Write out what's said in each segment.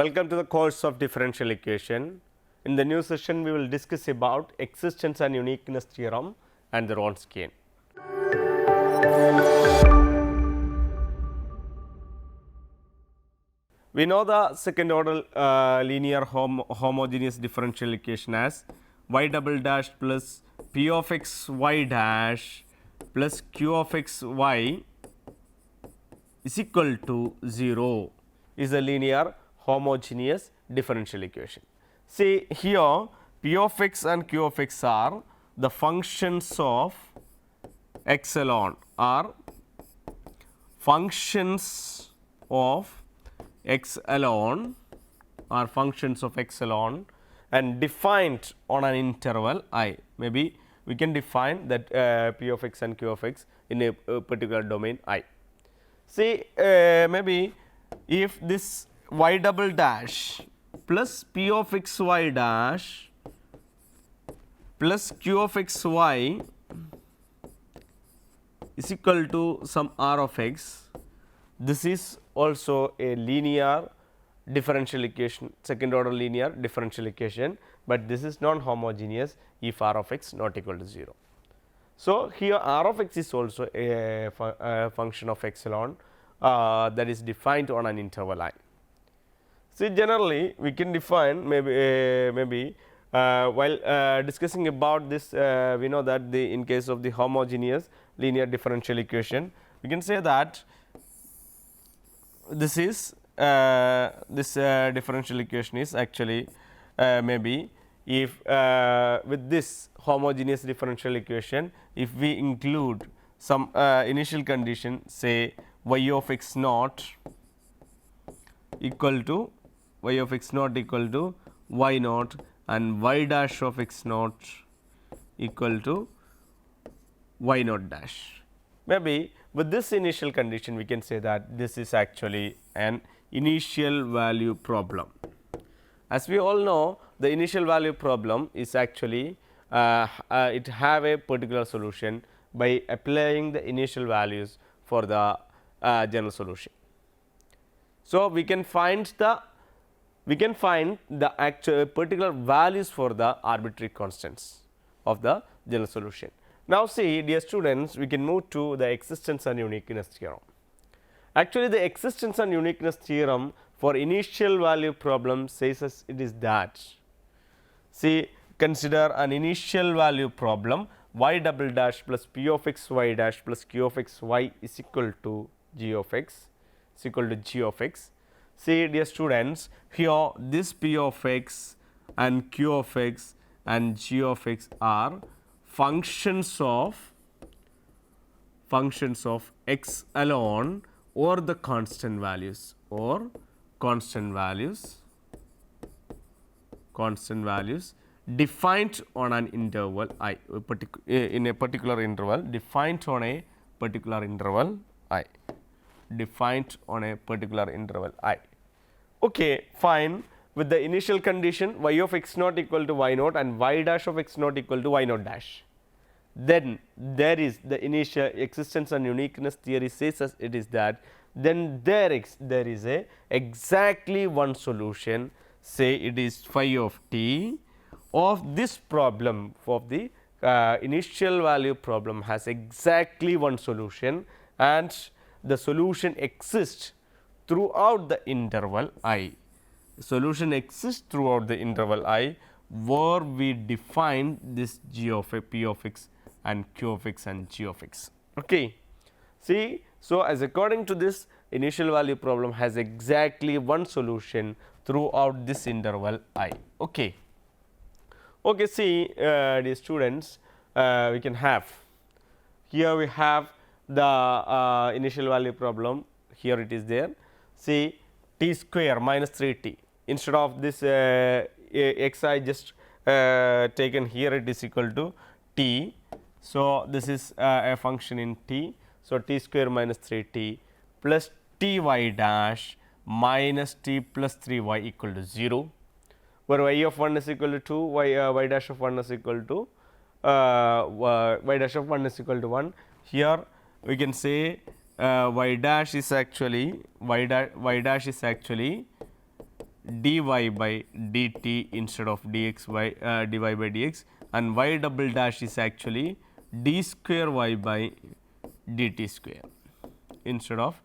Welcome to the course of differential equation. In the new session, we will discuss about existence and uniqueness theorem and the Wronskian. We know the second order linear homogeneous differential equation as y double dash plus p of x y dash plus q of x y is equal to 0 is a linear homogeneous differential equation. See here p of x and q of x are the functions of epsilon, are functions of epsilon, are functions of epsilon and defined on an interval I. Maybe we can define that p of x and q of x in a particular domain I. See maybe if this y double dash plus p of x y dash plus q of x y is equal to some r of x, this is also a linear differential equation, second order linear differential equation, but this is non homogeneous if r of x not equal to 0. So, here r of x is also a function of epsilon that is defined on an interval I. See, generally we can define maybe while discussing about this, we know that in case of the homogeneous linear differential equation, we can say that this is this differential equation is actually maybe if with this homogeneous differential equation, if we include some initial condition, say y of x naught equal to y of x naught equal to y naught and y dash of x naught equal to y naught dash. Maybe with this initial condition we can say that this is actually an initial value problem. As we all know, the initial value problem is actually it have a particular solution by applying the initial values for the general solution. So, we can find the actual particular values for the arbitrary constants of the general solution. Now, see dear students, we can move to the existence and uniqueness theorem. Actually, the existence and uniqueness theorem for initial value problem says us it is that, see, consider an initial value problem y double dash plus p of x y dash plus q of x y is equal to g of x is equal to g of x. See dear students, here this p of x and q of x and g of x are functions of x alone or the constant values defined on an interval I, in a particular interval, defined on a particular interval I, defined on a particular interval I. Okay, fine. With the initial condition y of x naught equal to y naught and y dash of x naught equal to y naught dash, then there is the initial existence and uniqueness theory says us it is that then there is a exactly one solution, say it is phi of t of this problem of the initial value problem has exactly one solution and the solution exists throughout the interval I. Solution exists throughout the interval I where we define this g of a p of x and q of x and g of x. Okay. See, so as according to this initial value problem has exactly one solution throughout this interval I. Okay. Okay, see dear students, we can have here we have the initial value problem, here it is there. See t square minus 3t, instead of this x I just taken here, it is equal to t. So, this is a function in t. So, t square minus 3t plus t y dash minus t plus 3 y equal to 0, where y of 1 is equal to 2, y dash of 1 is equal to y dash of 1 is equal to 1. Here we can say y dash is actually dy by dt instead of dy by dx, and y double dash is actually d square y by dt square instead of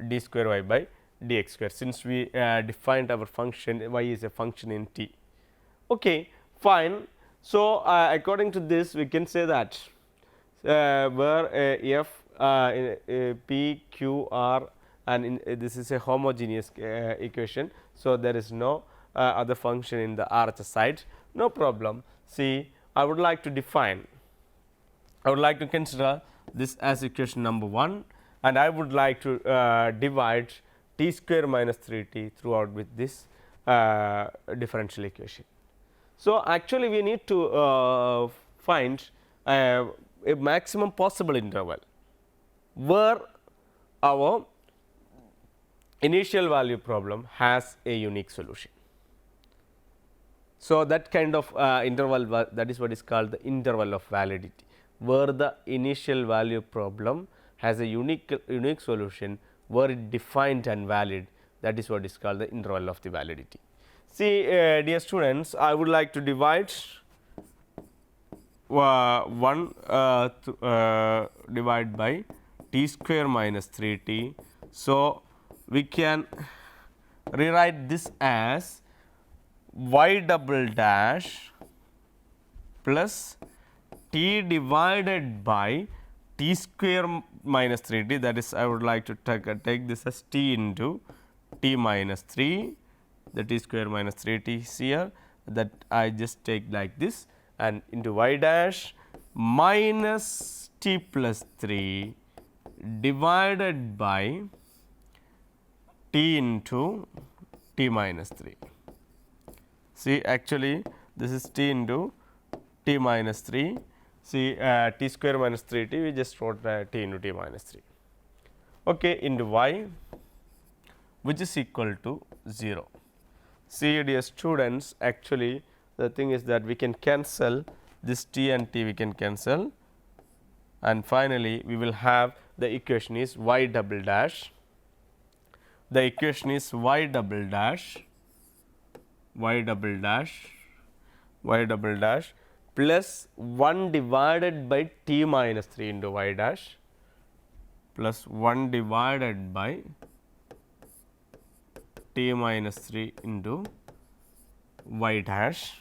d square y by dx square, since we defined our function y is a function in t. Okay, fine. So, according to this we can say that where f p q r and this is a homogeneous equation. So, there is no other function in the RHS side, no problem. See, I would like to consider this as equation number 1, and I would like to divide t square minus 3t throughout with this differential equation. So, actually we need to find a maximum possible interval where our initial value problem has a unique solution. So, that kind of interval, that is what is called the interval of validity, where the initial value problem has a unique solution where it defined and valid, that is what is called the interval of the validity. See, dear students, I would like to divide divide by t square minus 3t. So, we can rewrite this as y double dash plus t divided by t square minus 3t, that is I would like to take this as t into t minus 3, the t square minus 3t is here, that I just take like this, and into y dash minus t plus 3 divided by t into t minus 3. See, actually this is t into t minus 3. See, t square minus 3t, we just wrote t into t minus 3, okay, into y, which is equal to 0. See, dear students, actually the thing is that we can cancel this t and t, we can cancel, and finally we will have the equation is y double dash. The equation is y double dash plus 1 divided by t minus 3 into y dash plus 1 divided by t minus 3 into y dash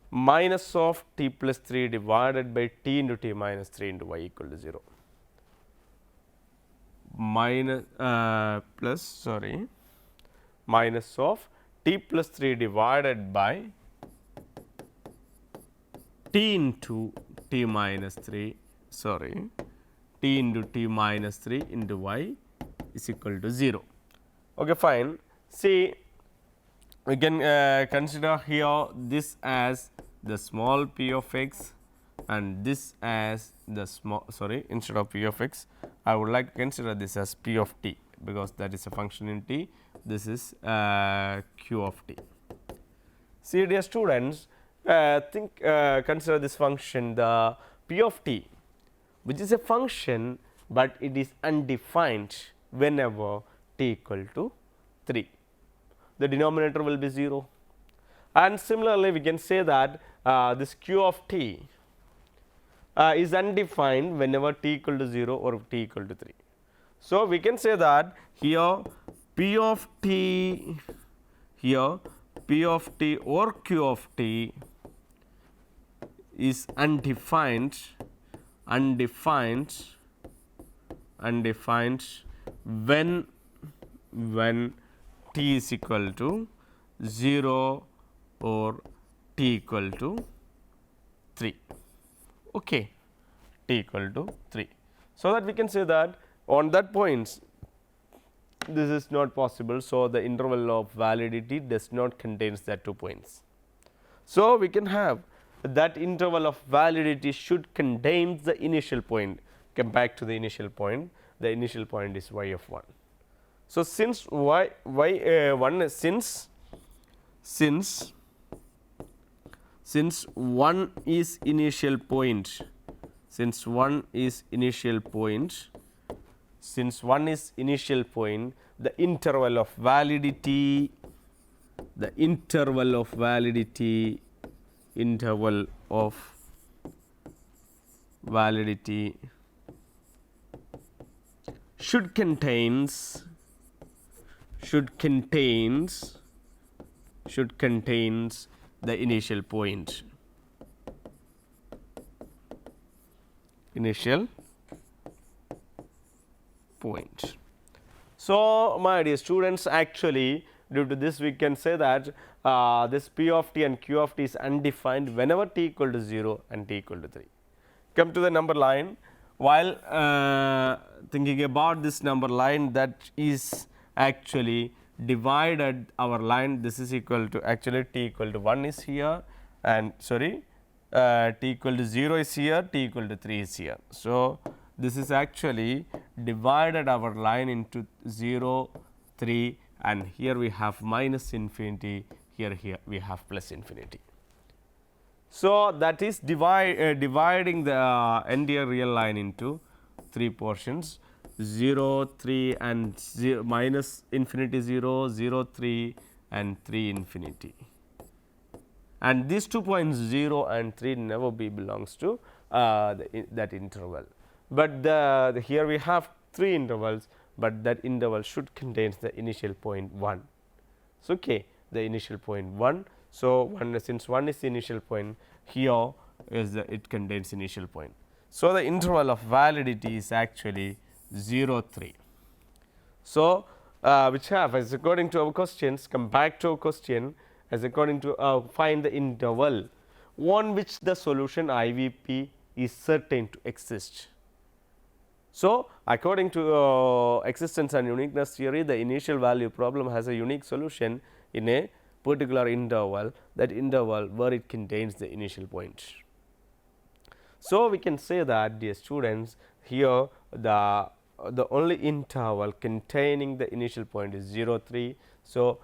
minus of t plus 3 divided by t into t minus 3 into y equal to 0, minus of t plus 3 divided by t into t minus 3 t into t minus 3 into y is equal to 0. Okay, fine. See, we can consider here this as the small p of x and this as the small, instead of p of x I would like to consider this as p of t, because that is a function in t, this is q of t. See, dear students, consider this function the p of t, which is a function, but it is undefined whenever t equal to 3. The denominator will be 0, and similarly we can say that this q of t is undefined whenever t equal to 0 or t equal to 3. So, we can say that here p of t or q of t is undefined when t is equal to 0 or t equal to 3, okay, t equal to 3. So, that we can say that on that points this is not possible. So, the interval of validity does not contains that 2 points. So, we can have that interval of validity should contain the initial point. Come back to the initial point, the initial point is y of 1. So, since since 1 is initial point, since 1 is initial point, the interval of validity the interval of validity should contains the initial point. So, my dear students, actually due to this we can say that this P of t and Q of t is undefined whenever t equal to 0 and t equal to 3. Come to the number line. While thinking about this number line, that is actually divided our line, this is equal to actually t equal to 1 is here, and sorry t equal to 0 is here, t equal to 3 is here. So, this is actually divided our line into 0, 3, and here we have minus infinity, here we have plus infinity. So, that is dividing the entire real line into 3 portions, 0, 3 and 0, minus infinity 0, 0, 3 and 3 infinity. And these 2 points 0 and 3 never belongs to that interval. But here we have 3 intervals, but that interval should contains the initial point 1. So, okay, the initial point 1. So, since 1 is the initial point, here is it contains initial point. So, the interval of validity is actually 0, 3. So, which have, as according to our questions, come back to our question, as according to find the interval on which the solution IVP is certain to exist. So, according to existence and uniqueness theory, the initial value problem has a unique solution in a particular interval, that interval where it contains the initial point. So, we can say that, dear students, here the only interval containing the initial point is 0, 3. So,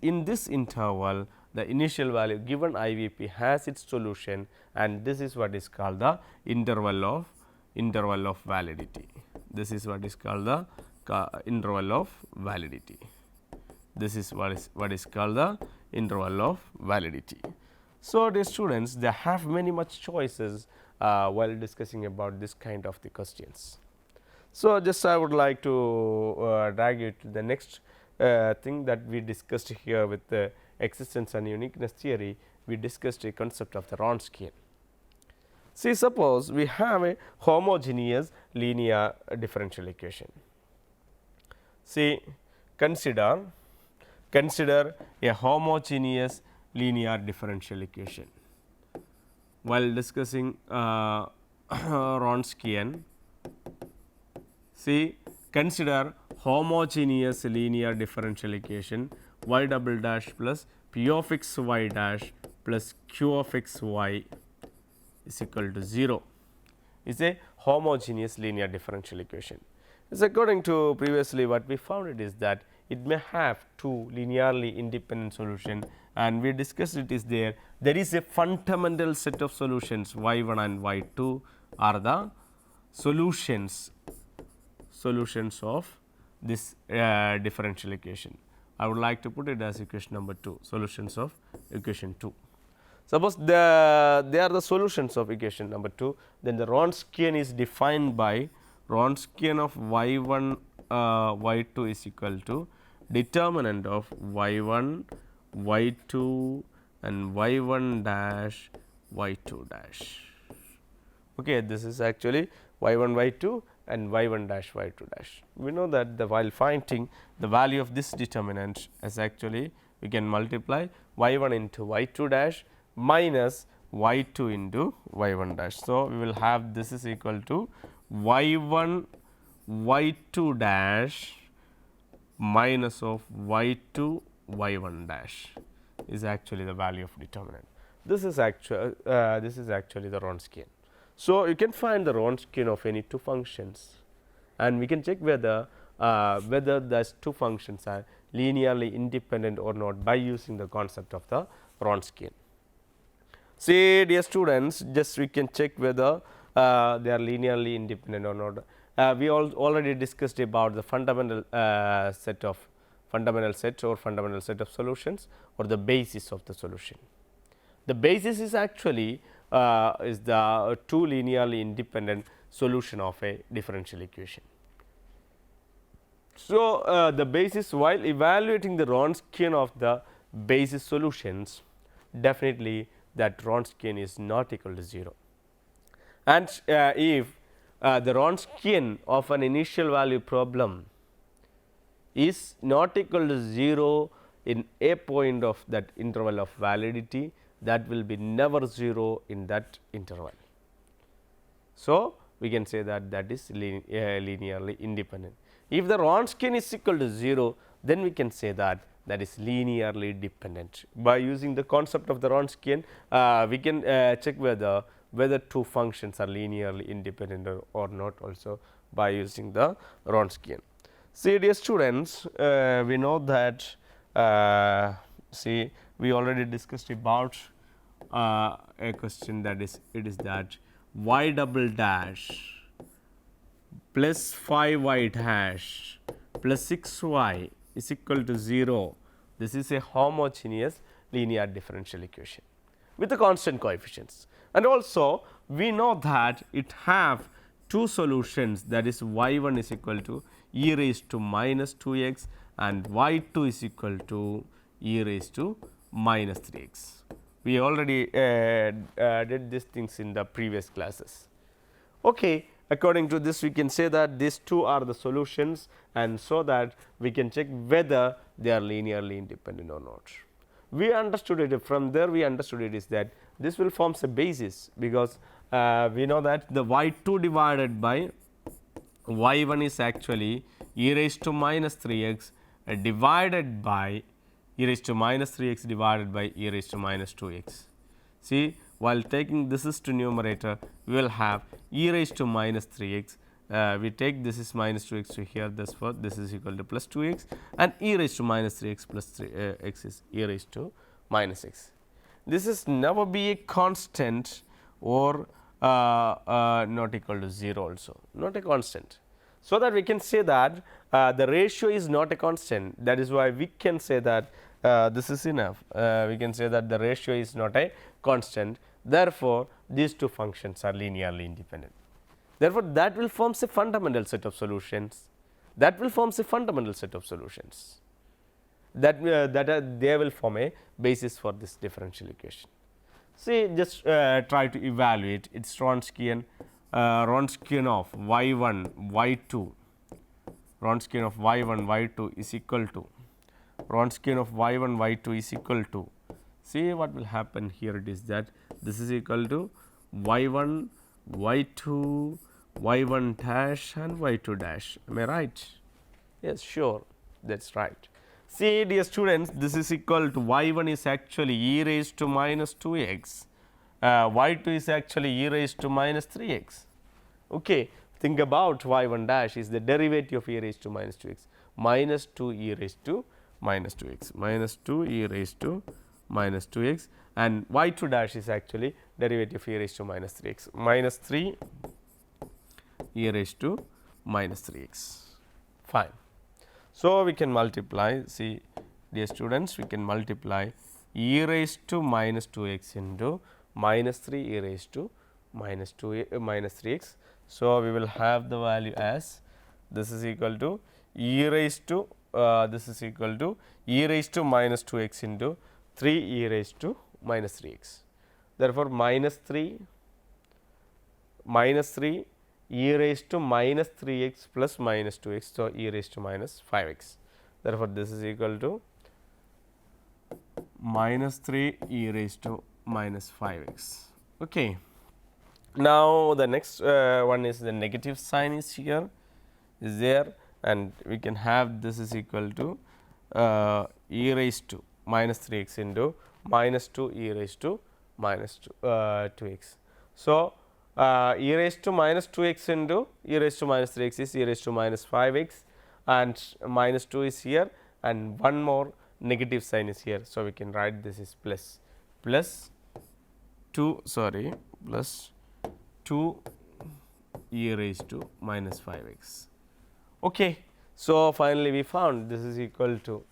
in this interval the initial value given IVP has its solution, and this is what is called the interval of validity. This is what is called the interval of validity. This is what is called the interval of validity. So, dear students, they have many much choices while discussing about this kind of the questions. So, just I would like to drag you to the next thing that we discussed here with the existence and uniqueness theory. We discussed a concept of the Wronskian. See, suppose we have a homogeneous linear differential equation. See, consider a homogeneous linear differential equation. While discussing Wronskian, see, consider homogeneous linear differential equation y double dash plus p of x y dash plus q of x y is equal to 0 is a homogeneous linear differential equation. Is according to previously what we found it is that it may have 2 linearly independent solution, and we discussed it is there is a fundamental set of solutions y 1 and y 2 are the solutions of this differential equation. I would like to put it as equation number 2, solutions of equation 2. Suppose they are the solutions of equation number 2, then the Wronskian is defined by Wronskian of y 1 y 2 is equal to determinant of y 1 y 2 and y 1 dash y 2 dash. Okay, this is actually y 1 y 2 and y 1 dash y 2 dash. We know that while finding the value of this determinant as actually we can multiply y 1 into y 2 dash minus y 2 into y 1 dash. So, we will have this is equal to y 1 y 2 dash minus of y 2 y 1 dash is actually the value of determinant. This is actually the Wronskian. So, you can find the Wronskian of any 2 functions, and we can check whether those 2 functions are linearly independent or not by using the concept of the Wronskian. See, dear students, just we can check whether they are linearly independent or not. We already discussed about the fundamental set of fundamental set or fundamental set of solutions or the basis of the solution. The basis is actually is the two linearly independent solution of a differential equation. So, the basis, while evaluating the Wronskian of the basis solutions, definitely that Wronskian is not equal to 0. And if the Wronskian of an initial value problem is not equal to 0 in a point of that interval of validity, that will be never 0 in that interval. So, we can say that that is linearly independent. If the Wronskian is equal to 0, then we can say that that is linearly dependent. By using the concept of the Wronskian, we can check whether two functions are linearly independent or not, also by using the Wronskian. See, dear students, we know that see, we already discussed about a question, that is, it is that y double dash plus 5y dash plus 6y is equal to 0. This is a homogeneous linear differential equation with the constant coefficients, and also we know that it have two solutions, that is y 1 is equal to e raised to minus 2x and y 2 is equal to e raised to minus 3x. We already did these things in the previous classes. Okay. According to this, we can say that these two are the solutions, and so that we can check whether they are linearly independent or not. We understood it from there, we understood it is that this will forms a basis, because we know that the y 2 divided by y 1 is actually e raised to minus 3x divided by e raised to minus 3x divided by e raised to minus 2x. See, while taking this is to numerator, we will have e raised to minus 3x. We take this is minus 2x to here, therefore, this is equal to plus 2x, and e raised to minus 3x plus 3x is e raised to minus x. This is never be a constant or not equal to 0 also, not a constant. So, that we can say that the ratio is not a constant, that is why we can say that this is enough. We can say that the ratio is not a constant, therefore, these two functions are linearly independent. Therefore, that will forms a fundamental set of solutions, that will forms a fundamental set of solutions, that they will form a basis for this differential equation. See, just try to evaluate its Wronskian, Wronskian of y 1 y 2, Wronskian of y 1 y 2 is equal to Wronskian of y 1 y 2 is equal to, see what will happen here, it is that this is equal to y 1 y 2 y 1 dash and y 2 dash. Am I right? Yes, sure, that is right. See, dear students, this is equal to y 1 is actually e raised to minus 2x, y 2 is actually e raised to minus 3x. Okay. Think about y 1 dash is the derivative of e raised to minus 2x, minus 2 e raised to minus 2x, minus 2 e raised to minus 2x, and y 2 dash is actually derivative of e raised to minus 3x, minus 3 e raised to minus 3x. Fine. So, we can multiply, see dear students, we can multiply e raised to minus 2x into minus 3 e raised to minus 3x. So, we will have the value as this is equal to e raised to this is equal to e raised to minus 2x into 3 e raised to minus 3x. Therefore, minus 3 e raised to minus 3x plus minus 2x. So, e raised to minus 5x. Therefore, this is equal to minus 3 e raised to minus 5x. Okay. Now, the next one is the negative sign is here is there, and we can have this is equal to e raised to minus 3x into minus 2 e raised to minus 2x. So, e raised to minus 2x into e raised to minus 3x is e raised to minus 5x, and minus 2 is here, and one more negative sign is here. So, we can write this is plus 2 plus 2 e raised to minus 5x. Okay. So, finally, we found this is equal to,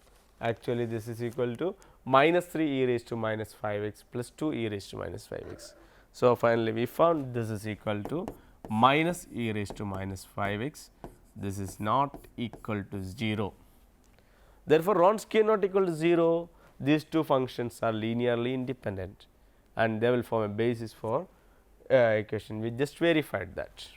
actually this is equal to minus 3 e raised to minus 5 x plus 2 e raised to minus 5 x. So, finally, we found this is equal to minus e raised to minus 5 x, this is not equal to 0. Therefore, Wronskian not equal to 0, these two functions are linearly independent and they will form a basis for equation. We just verified that.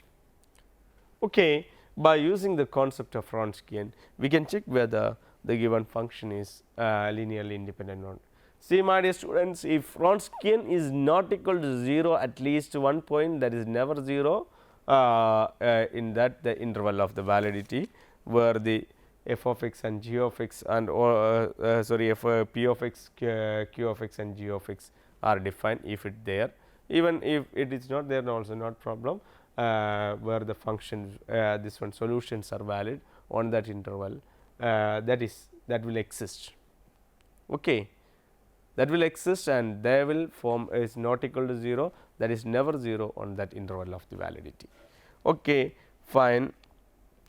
Okay. By using the concept of Wronskian, we can check whether the given function is linearly independent or not. See, my dear students, if Wronskian is not equal to 0 at least one point, that is never 0 in that the interval of the validity, where the f of x and g of x and sorry f p of x, q of x and g of x are defined. If it there, even if it is not there, also not problem, where the function this one solutions are valid on that interval, that will exist. Okay. That will exist and they will form is not equal to 0, that is never 0 on that interval of the validity. Okay, fine.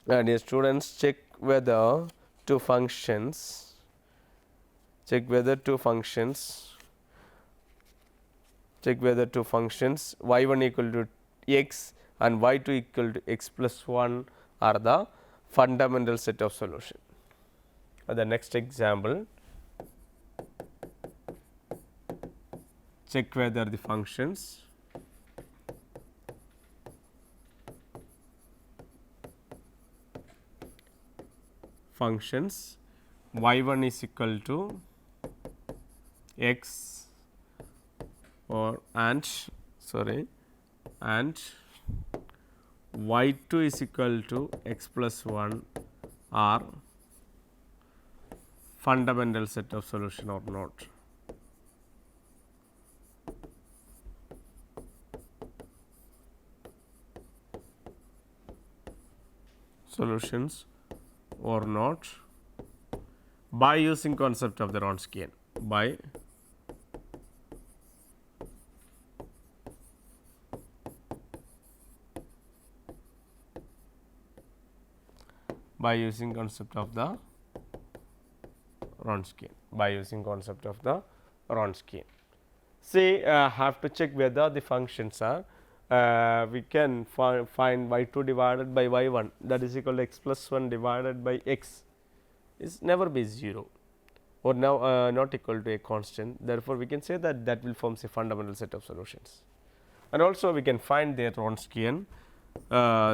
Dear students, check whether two functions y1 equal to x and y2 equal to x plus 1 are the fundamental set of solution. The next example, check whether the functions y1 is equal to x or and y2 is equal to x plus 1 are fundamental set of solution or not. Solutions or not by using concept of the Wronskian, by using concept of the Wronskian, Say have to check whether the functions are we can find y2 divided by y1, that is equal to x plus 1 divided by x is never be 0 or now not equal to a constant. Therefore, we can say that that will form a fundamental set of solutions, and also we can find their Wronskian.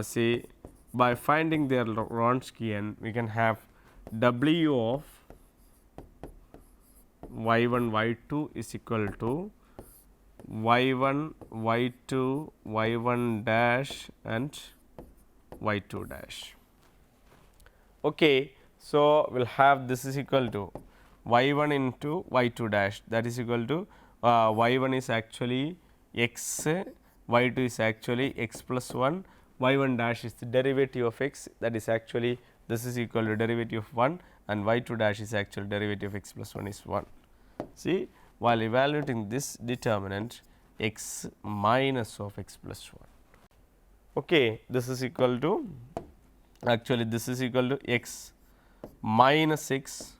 Say by finding their Wronskian, we can have W of y1 y2 is equal to y1 y2 y1 dash and y2 dash. Okay. So, we will have this is equal to y1 into y2 dash, that is equal to y1 is actually x, y2 is actually x plus 1, y1 dash is the derivative of x, that is actually this is equal to derivative of 1 and y2 dash is actual derivative of x plus 1 is 1. See, while evaluating this determinant x minus of x plus 1. Okay, this is equal to actually this is equal to x minus x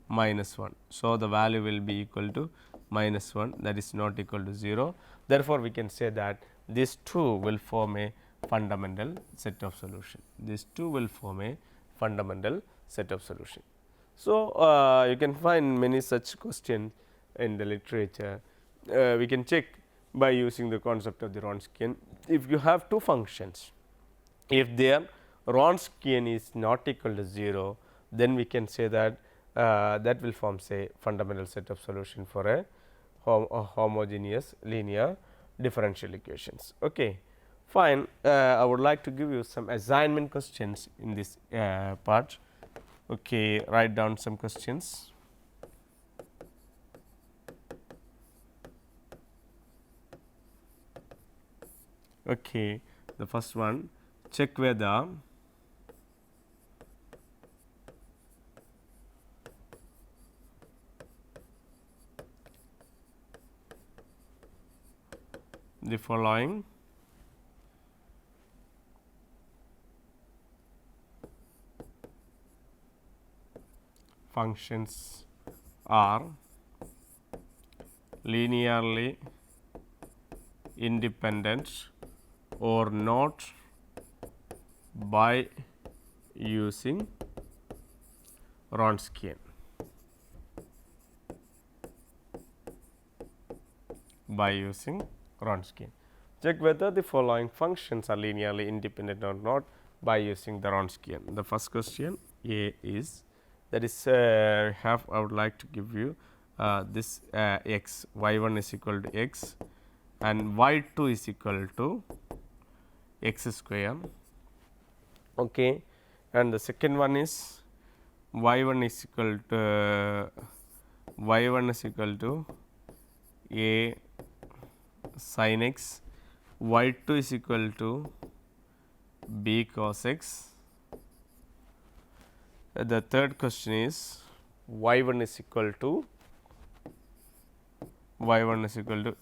minus 1. So, the value will be equal to minus 1, that is not equal to 0. Therefore, we can say that these two will form a fundamental set of solution. So, you can find many such questions in the literature. We can check by using the concept of the Wronskian. If you have two functions, if their Wronskian is not equal to 0, then we can say that that will form say fundamental set of solution for a homogeneous linear differential equations. Okay. Fine. I would like to give you some assignment questions in this part. Okay, write down some questions. Okay, the first one, check whether the following functions are linearly independent or not by using Wronskian. By using Wronskian. Check whether the following functions are linearly independent or not by using the Wronskian. The first question A is, that is I would like to give you this x, y1 is equal to x and y2 is equal to x square. Okay. And the second one is y1 is equal to a sin x, y2 is equal to b cos x. The third question is y1 is equal to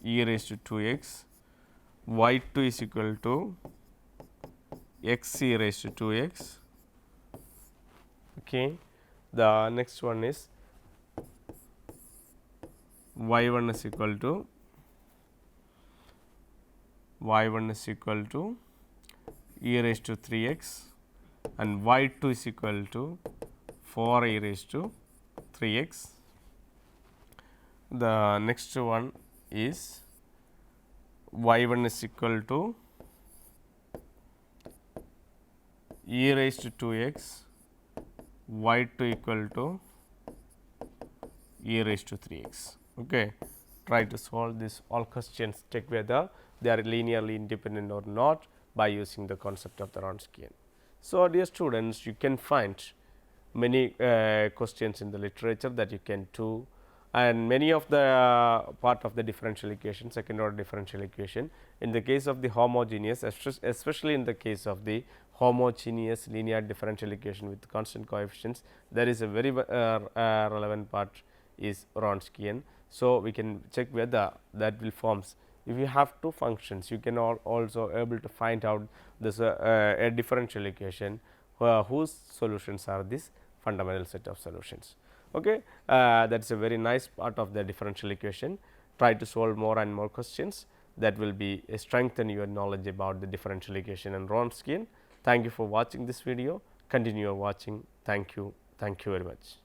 e raised to 2 x, y2 is equal to x e raised to 2 x. Okay. The next one is y1 is equal to e raised to 3 x and y2 is equal to 4 e raised to 3 x. The next one is y1 is equal to e raised to 2 x, y2 equal to e raised to 3 x. Okay. Try to solve this all questions, check whether they are linearly independent or not by using the concept of the Wronskian. So, dear students, you can find many questions in the literature that you can do, and many of the part of the differential equation, second order differential equation. In the case of the homogeneous, especially in the case of the homogeneous linear differential equation with constant coefficients, there is a very relevant part is Wronskian. So, we can check whether that will forms. If you have two functions, you can also able to find out this a differential equation whose solutions are this fundamental set of solutions. Okay. That is a very nice part of the differential equation. Try to solve more and more questions, that will be strengthen your knowledge about the differential equation and Wronskian. Thank you for watching this video. Continue watching. Thank you very much.